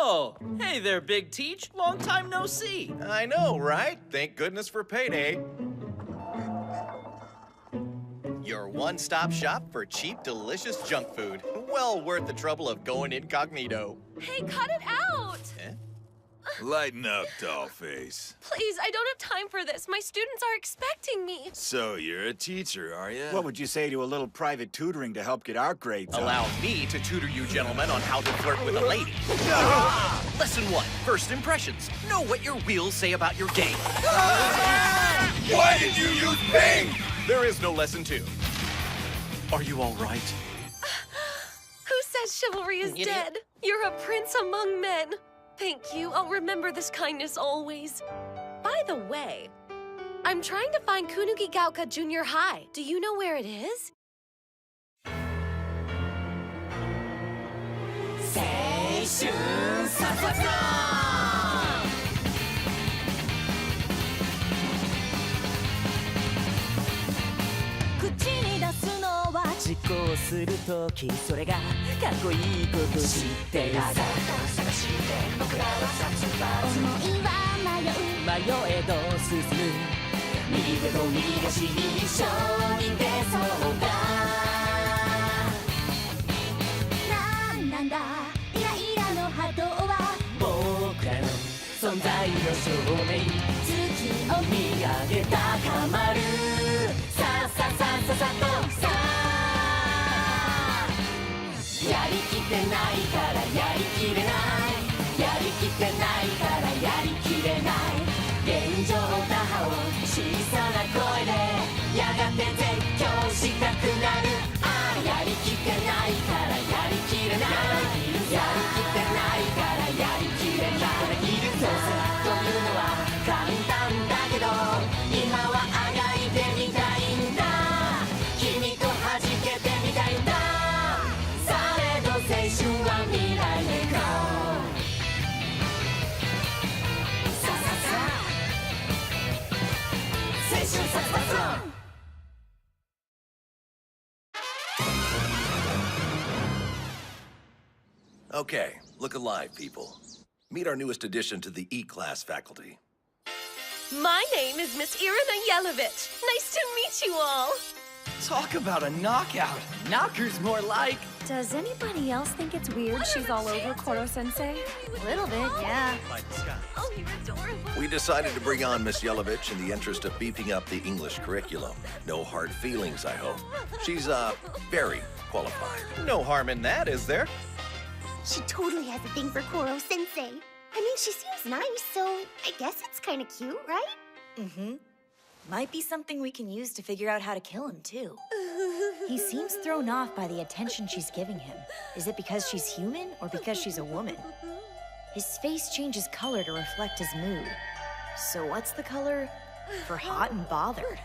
Oh, hey there, Big Teach. Long time no see. I know, right? Thank goodness for payday. Your one-stop shop for cheap, delicious junk food. Well worth the trouble of going incognito. Hey, cut it out! Eh? Lighten up, dollface. Please, I don't have time for this. My students are expecting me. So you're a teacher, are you? What would you say to a little private tutoring to help get our grades up? Allow me to tutor you gentlemen on how to flirt with a lady. Lesson 1, first impressions. Know what your wheels say about your game. Why did you use Bing? There is no lesson 2. Are you all right? Who says chivalry is dead? You're a prince among men. Thank you. I'll remember this kindness always. By the way, I'm trying to find Kunugigaoka Junior High. Do you know where it is? Okay, look alive, people. Meet our newest addition to the E-class faculty. My name is Miss Irina Yellowvitch. Nice to meet you all. Talk about a knockout. Knocker's more like... Does anybody else think it's weird she's all over Koro-sensei? A Little bit, yeah. Oh, you're adorable. We decided to bring on Miss Yellowvitch in the interest of beefing up the English curriculum. No hard feelings, I hope. She's, very qualified. No harm in that, is there? She totally has a thing for Koro-sensei. I mean, she seems nice, so I guess it's kind of cute, right? Mm-hmm. Might be something we can use to figure out how to kill him, too. He seems thrown off by the attention she's giving him. Is it because she's human or because she's a woman? His face changes color to reflect his mood. So what's the color for hot and bothered?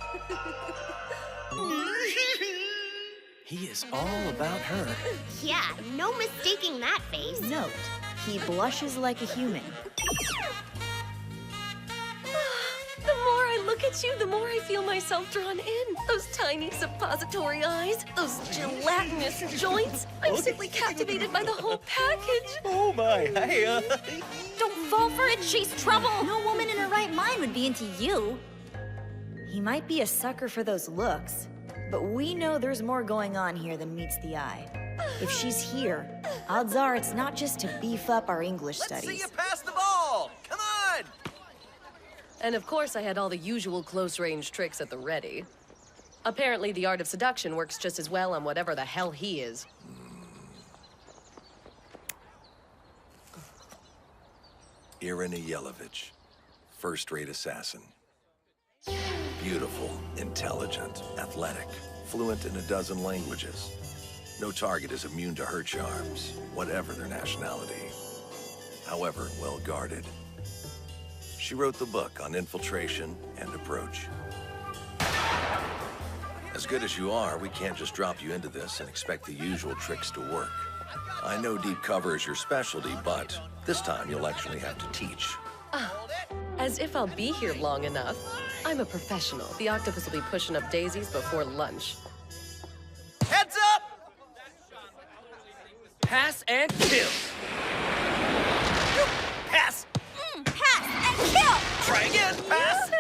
He is all about her. Yeah, no mistaking that face. Note, he blushes like a human. The more I look at you, the more I feel myself drawn in. Those tiny suppository eyes, those gelatinous joints. I'm simply captivated by the whole package. Oh my, hey, Don't fall for it, chase trouble! No woman in her right mind would be into you. He might be a sucker for those looks, but we know there's more going on here than meets the eye. If she's here, odds are it's not just to beef up our English studies. Let's see you pass the ball! Come on! And of course I had all the usual close-range tricks at the ready. Apparently the art of seduction works just as well on whatever the hell he is. Irina Yellowvitch, first-rate assassin. Beautiful, intelligent, athletic, fluent in a dozen languages. No target is immune to her charms, whatever their nationality. However, well guarded. She wrote the book on infiltration and approach. As good as you are, we can't just drop you into this and expect the usual tricks to work. I know deep cover is your specialty, but this time you'll actually have to teach. As if I'll be here long enough. I'm a professional. The octopus will be pushing up daisies before lunch. heads up! Pass and kill. Pass! Pass and kill! Try again! Pass!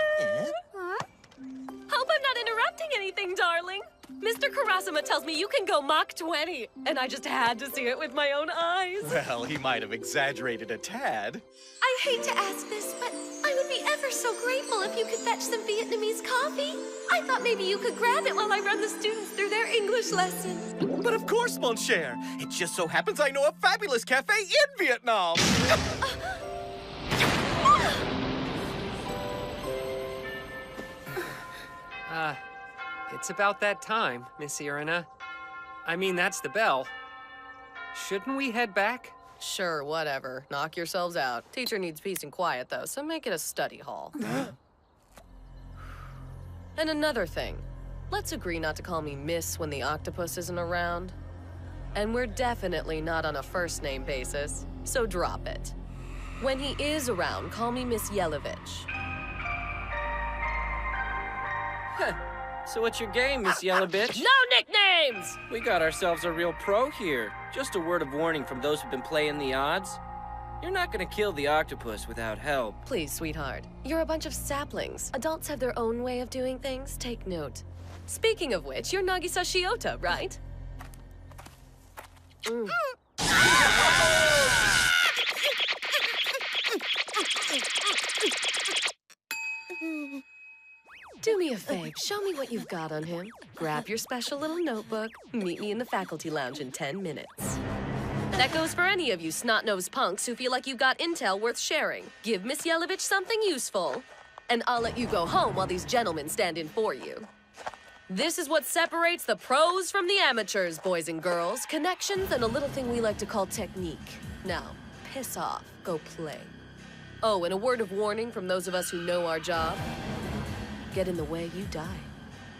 Hope I'm not interrupting anything, darling. Mr. Karasuma tells me you can go Mach 20, and I just had to see it with my own eyes. Well, he might have exaggerated a tad. I hate to ask this, but I would be ever so grateful if you could fetch some Vietnamese coffee. I thought maybe you could grab it while I run the students through their English lesson. But of course, mon cher. It just so happens I know a fabulous cafe in Vietnam. It's about that time, Miss Irina. I mean, that's the bell. Shouldn't we head back? Sure, whatever. Knock yourselves out. Teacher needs peace and quiet, though, so make it a study hall. And another thing. Let's agree not to call me Miss when the octopus isn't around. And we're definitely not on a first-name basis, so drop it. When he is around, call me Miss Yellowvitch. So what's your game, Miss Yellowvitch? No nicknames! We got ourselves a real pro here. Just a word of warning from those who've been playing the odds. You're not gonna kill the octopus without help. Please, sweetheart. You're a bunch of saplings. Adults have their own way of doing things. Take note. Speaking of which, you're Nagisa Shiota, right? Do me a fave. Show me what you've got on him. Grab your special little notebook. Meet me in the faculty lounge in 10 minutes. That goes for any of you snot-nosed punks who feel like you've got intel worth sharing. Give Miss Yellowvitch something useful, and I'll let you go home while these gentlemen stand in for you. This is what separates the pros from the amateurs, boys and girls. Connections and a little thing we like to call technique. Now, piss off. Go play. Oh, and a word of warning from those of us who know our job. Get in the way, you die.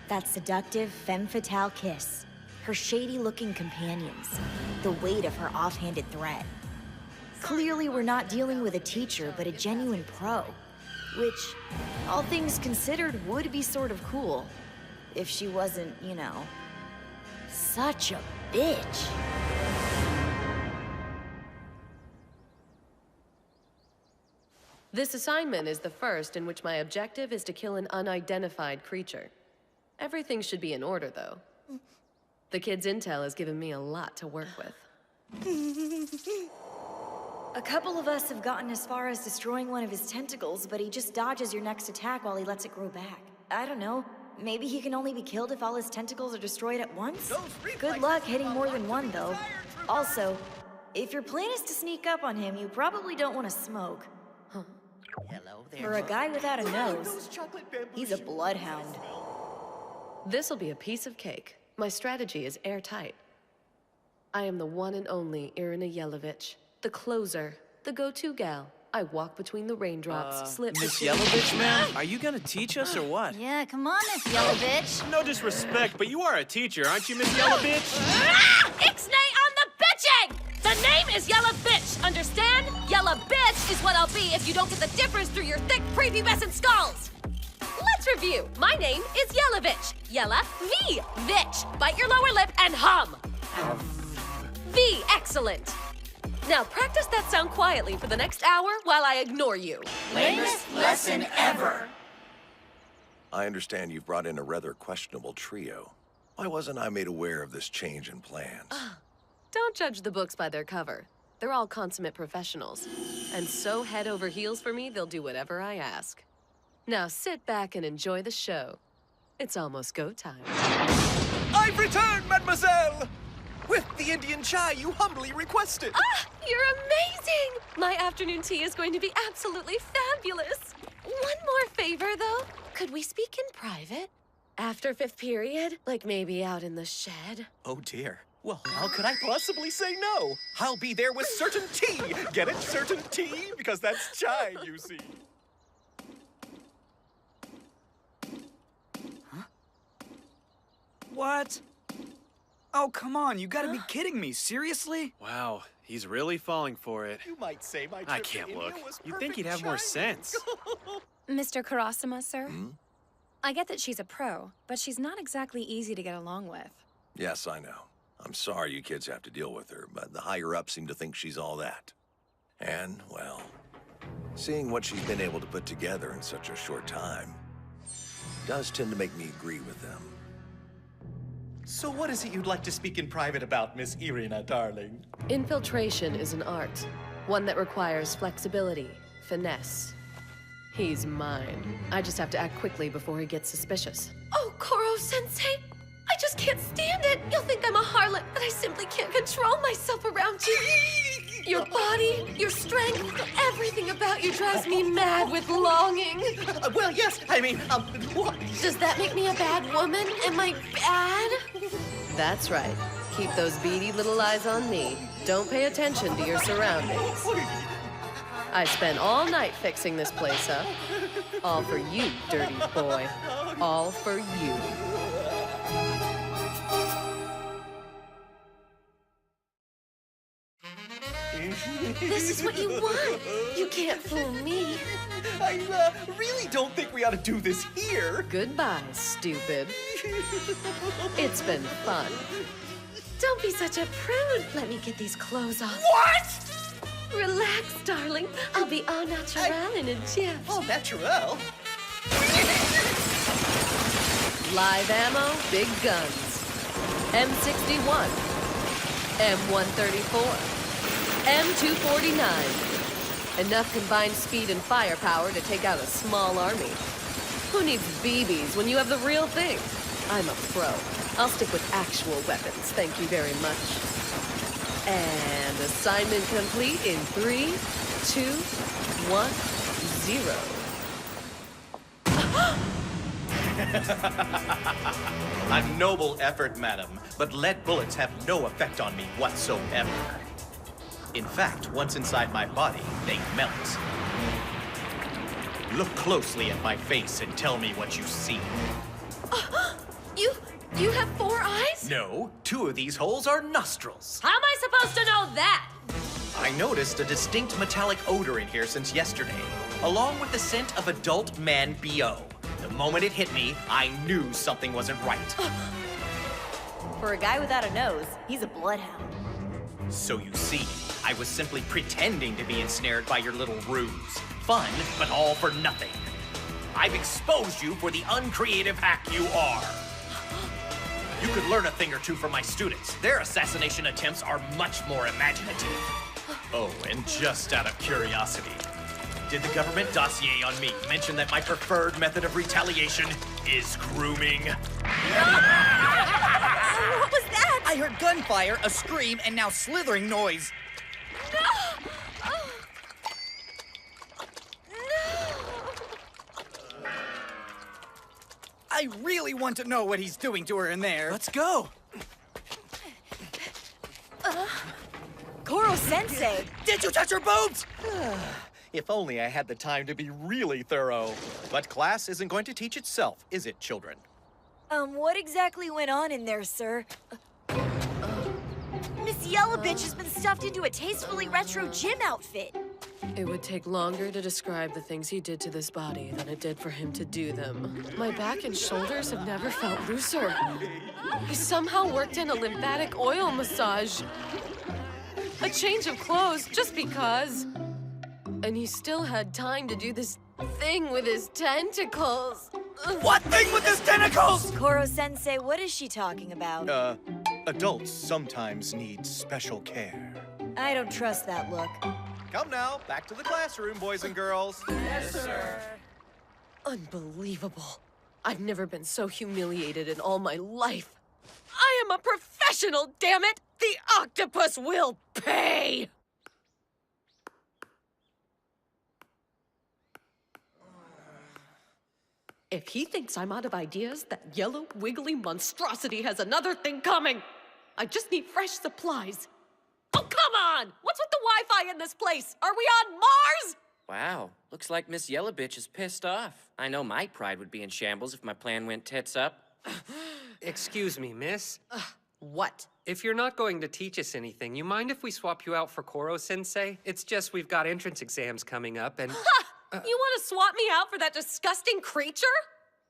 That seductive femme fatale kiss. Her shady-looking companions. The weight of her offhanded threat. Clearly we're not dealing with a teacher, but a genuine pro. Which, all things considered, would be sort of cool. If she wasn't, you know, such a bitch. This assignment is the first in which my objective is to kill an unidentified creature. Everything should be in order, though. The kid's intel has given me a lot to work with. A couple of us have gotten as far as destroying one of his tentacles, but he just dodges your next attack while he lets it grow back. I don't know. Maybe he can only be killed if all his tentacles are destroyed at once? Good luck hitting more than one, though. Also, if your plan is to sneak up on him, you probably don't want to smoke. Hello there. For a guy without a nose, he's a bloodhound. This'll be a piece of cake. My strategy is airtight. I am the one and only Irina Yellowvitch, the closer, the go-to gal. I walk between the raindrops, slip Miss Yellowvitch, ma'am? Are you gonna teach us or what? Yeah, come on, Miss Yellowvitch. No disrespect, but you are a teacher, aren't you, Miss Yellowvitch? Ixnay on the bitching! The name is Yellowvitch, understand? Yellowvitch is what I'll be if you don't get the difference through your thick, prepubescent skulls. Let's review. My name is Yellowvitch. Yella, V, Vitch. Bite your lower lip and hum. V, excellent. Now practice that sound quietly for the next hour while I ignore you. Lamest lesson ever. I understand you've brought in a rather questionable trio. Why wasn't I made aware of this change in plans? Don't judge the books by their cover. They're all consummate professionals. And so head over heels for me, they'll do whatever I ask. Now sit back and enjoy the show. It's almost go time. I've returned, mademoiselle! With the Indian chai you humbly requested. Ah, you're amazing! My afternoon tea is going to be absolutely fabulous. One more favor, though. Could we speak in private? After fifth period? Like maybe out in the shed? Oh dear. Well, how could I possibly say no? I'll be there with certainty. Get it? Certainty? Because that's chai, you see. What? Oh, come on, you gotta be kidding me. Seriously? Wow, he's really falling for it. You might say my trip I to can't India look. was You'd think perfect he'd have more chiming. sense. Mr. Karasuma, sir? Hmm? I get that she's a pro, but she's not exactly easy to get along with. Yes, I know. I'm sorry you kids have to deal with her, but the higher-ups seem to think she's all that. And, well, seeing what she's been able to put together in such a short time does tend to make me agree with them. So what is it you'd like to speak in private about, Miss Irina, darling? Infiltration is an art, one that requires flexibility, finesse. He's mine. I just have to act quickly before he gets suspicious. Oh, Koro-sensei! I just can't stand it! You'll think I'm a harlot, but I simply can't control myself around you. Your body, your strength, everything about you drives me mad with longing. Well, yes, I mean, what? Does that make me a bad woman? Am I bad? That's right. Keep those beady little eyes on me. Don't pay attention to your surroundings. I spent all night fixing this place up. All for you, dirty boy. All for you. This is what you want. You can't fool me. I really don't think we ought to do this here. Goodbye, stupid. It's been fun. Don't be such a prude. Let me get these clothes off. What? Relax, darling. I'll be au naturel in a jiff. Au naturel? Live ammo, big guns. M61, M134, M249. Enough combined speed and firepower to take out a small army. Who needs BBs when you have the real thing? I'm a pro. I'll stick with actual weapons, thank you very much. And assignment complete in 3, 2, 1, 0. A noble effort, madam, but lead bullets have no effect on me whatsoever. In fact, once inside my body, they melt. Look closely at my face and tell me what you see. You have 4 eyes? No, 2 of these holes are nostrils. How am I supposed to know that? I noticed a distinct metallic odor in here since yesterday, along with the scent of adult man BO. The moment it hit me, I knew something wasn't right. For a guy without a nose, he's a bloodhound. So you see, I was simply pretending to be ensnared by your little ruse. Fun, but all for nothing. I've exposed you for the uncreative hack you are. You could learn a thing or two from my students. Their assassination attempts are much more imaginative. Oh, and just out of curiosity, did the government dossier on me mention that my preferred method of retaliation is grooming? What was that? I heard gunfire, a scream, and now slithering noise. No! I really want to know what he's doing to her in there. Let's go. Koro-sensei! Did you touch her boobs? If only I had the time to be really thorough. But class isn't going to teach itself, is it, children? What exactly went on in there, sir? Miss Yellowvitch has been stuffed into a tastefully retro gym outfit. It would take longer to describe the things he did to this body than it did for him to do them. My back and shoulders have never felt looser. He somehow worked in a lymphatic oil massage. A change of clothes, just because. And he still had time to do this thing with his tentacles. What thing with his tentacles? Koro-sensei, what is she talking about? Adults sometimes need special care. I don't trust that look. Come now, back to the classroom, boys and girls. Yes, sir. Unbelievable. I've never been so humiliated in all my life. I am a professional, damn it! The octopus will pay! If he thinks I'm out of ideas, that yellow, wiggly monstrosity has another thing coming. I just need fresh supplies. Oh, come on! What's with the Wi-Fi in this place? Are we on Mars? Wow, looks like Miss Yellowvitch is pissed off. I know my pride would be in shambles if my plan went tits up. Excuse me, miss. What? If you're not going to teach us anything, you mind if we swap you out for Koro-sensei? It's just we've got entrance exams coming up and... You want to swap me out for that disgusting creature?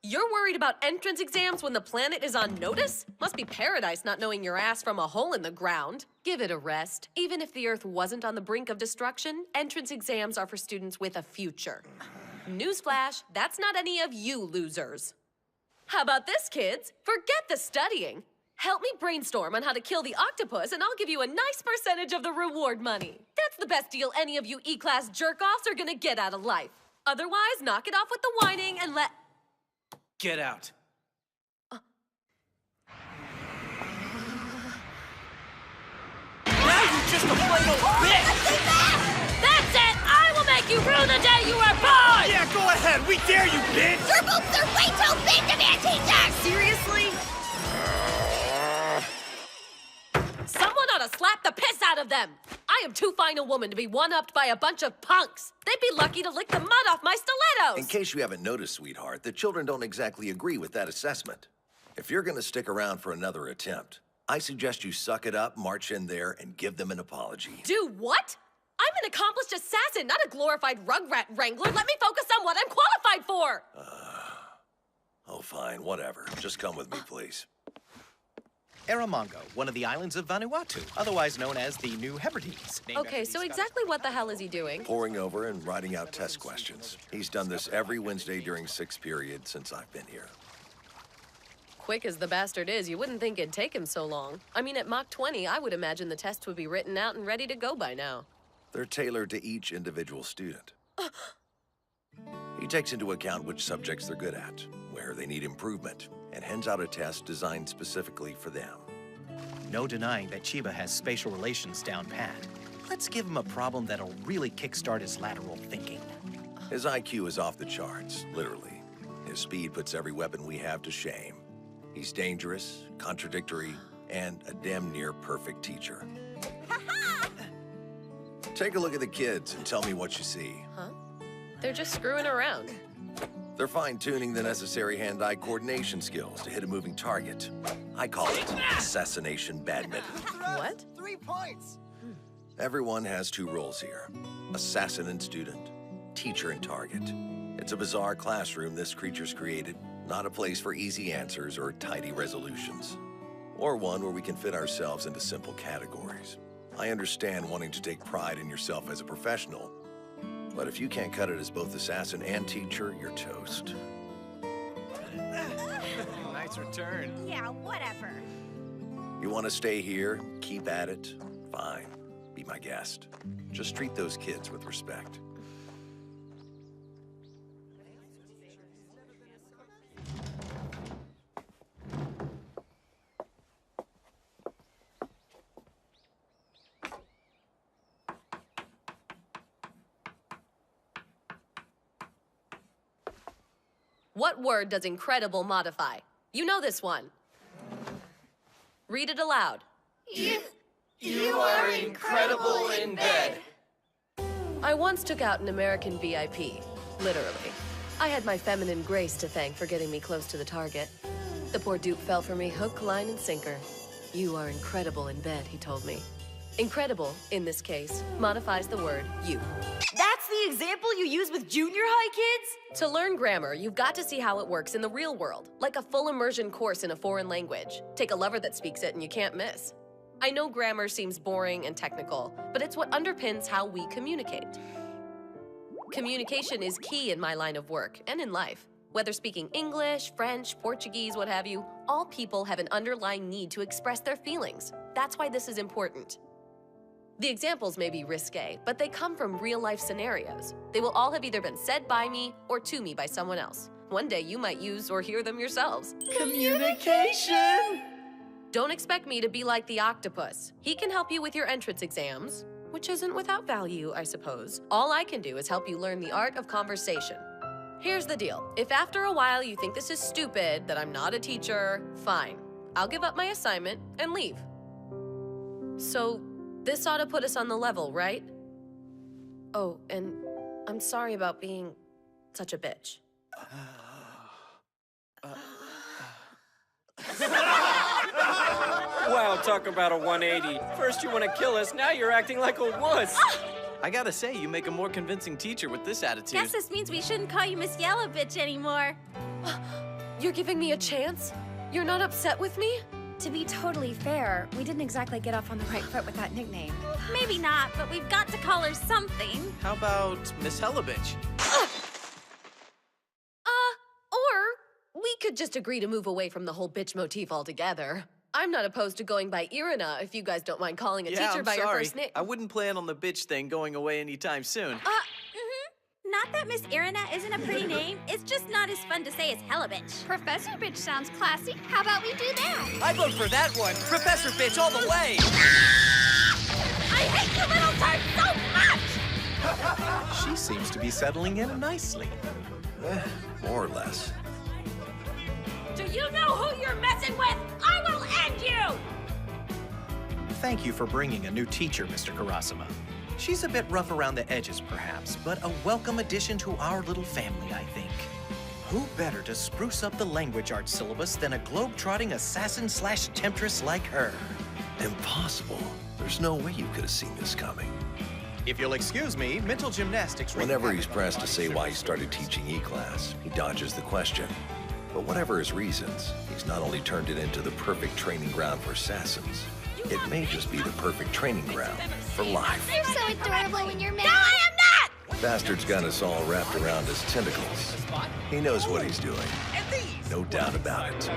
You're worried about entrance exams when the planet is on notice? Must be paradise not knowing your ass from a hole in the ground. Give it a rest. Even if the Earth wasn't on the brink of destruction, entrance exams are for students with a future. Newsflash, that's not any of you losers. How about this, kids? Forget the studying. Help me brainstorm on how to kill the octopus, and I'll give you a nice percentage of the reward money. That's the best deal any of you E-class jerk-offs are gonna get out of life. Otherwise, knock it off with the whining and let... Get out. Now you're just a plain old bitch! That's it! I will make you rue the day you were born! Yeah, go ahead. We dare you, bitch! Your boobs are way too big to be a teacher! Seriously? Someone ought to slap the piss out of them! I am too fine a woman to be one-upped by a bunch of punks. They'd be lucky to lick the mud off my stilettos! In case you haven't noticed, sweetheart, the children don't exactly agree with that assessment. If you're gonna stick around for another attempt, I suggest you suck it up, march in there, and give them an apology. Do what? I'm an accomplished assassin, not a glorified rugrat wrangler. Let me focus on what I'm qualified for! Oh, fine, whatever. Just come with me, please. Eramongo, one of the islands of Vanuatu, otherwise known as the New Hebrides. Okay, so exactly what the hell is he doing? Poring over and writing out test questions. He's done this every Wednesday during 6th period since I've been here. Quick as the bastard is, you wouldn't think it'd take him so long. I mean, at Mach 20, I would imagine the tests would be written out and ready to go by now. They're tailored to each individual student. He takes into account which subjects they're good at, where they need improvement, and hands out a test designed specifically for them. No denying that Chiba has spatial relations down pat. Let's give him a problem that'll really kickstart his lateral thinking. His IQ is off the charts, literally. His speed puts every weapon we have to shame. He's dangerous, contradictory, and a damn near perfect teacher. Take a look at the kids and tell me what you see. Huh? They're just screwing around. They're fine-tuning the necessary hand-eye coordination skills to hit a moving target. I call it assassination badminton. What? 3 points! Everyone has 2 roles here. Assassin and student, teacher and target. It's a bizarre classroom this creature's created, not a place for easy answers or tidy resolutions. Or one where we can fit ourselves into simple categories. I understand wanting to take pride in yourself as a professional, but if you can't cut it as both assassin and teacher, you're toast. Nice return. Yeah, whatever. You want to stay here? Keep at it? Fine. Be my guest. Just treat those kids with respect. What word does incredible modify? You know this one. Read it aloud. You are incredible in bed. I once took out an American VIP, literally. I had my feminine grace to thank for getting me close to the target. The poor dupe fell for me hook, line, and sinker. You are incredible in bed, he told me. Incredible, in this case, modifies the word you. That's the example you use with junior high kids? To learn grammar, you've got to see how it works in the real world, like a full immersion course in a foreign language. Take a lover that speaks it and you can't miss. I know grammar seems boring and technical, but it's what underpins how we communicate. Communication is key in my line of work and in life. Whether speaking English, French, Portuguese, what have you, all people have an underlying need to express their feelings. That's why this is important. The examples may be risque, but they come from real-life scenarios. They will all have either been said by me or to me by someone else. One day you might use or hear them yourselves. Communication! Don't expect me to be like the octopus. He can help you with your entrance exams, which isn't without value, I suppose. All I can do is help you learn the art of conversation. Here's the deal. If after a while you think this is stupid, that I'm not a teacher, fine. I'll give up my assignment and leave. So, this ought to put us on the level, right? Oh, and I'm sorry about being such a bitch. Wow, talk about a 180. First you want to kill us, now you're acting like a wuss. I gotta say, you make a more convincing teacher with this attitude. Guess this means we shouldn't call you Miss Yellowvitch anymore. You're giving me a chance? You're not upset with me? To be totally fair, we didn't exactly get off on the right foot with that nickname. Maybe not, but we've got to call her something. How about Miss Yellowvitch? Or we could just agree to move away from the whole bitch motif altogether. I'm not opposed to going by Irina if you guys don't mind calling a teacher I'm by your sorry. first name. I wouldn't plan on the bitch thing going away anytime soon. Not that Miss Irina isn't a pretty name, it's just not as fun to say as Yellowvitch. Professor Bitch sounds classy. How about we do that? I vote for that one. Professor Bitch all the way. I hate you little turds so much! She seems to be settling in nicely. More or less. Do you know who you're messing with? I will end you! Thank you for bringing a new teacher, Mr. Karasuma. She's a bit rough around the edges, perhaps, but a welcome addition to our little family, I think. Who better to spruce up the language arts syllabus than a globe-trotting assassin/temptress like her? Impossible. There's no way you could have seen this coming. If you'll excuse me, mental gymnastics... Whenever he's pressed to say why he started teaching E-Class, he dodges the question. But whatever his reasons, he's not only turned it into the perfect training ground for assassins, it may just be the perfect training ground for life. You're so adorable when you're mad. No, I am not! Bastard's got us all wrapped around his tentacles. He knows what he's doing. No doubt about it.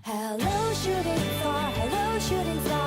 Hello, shooting star,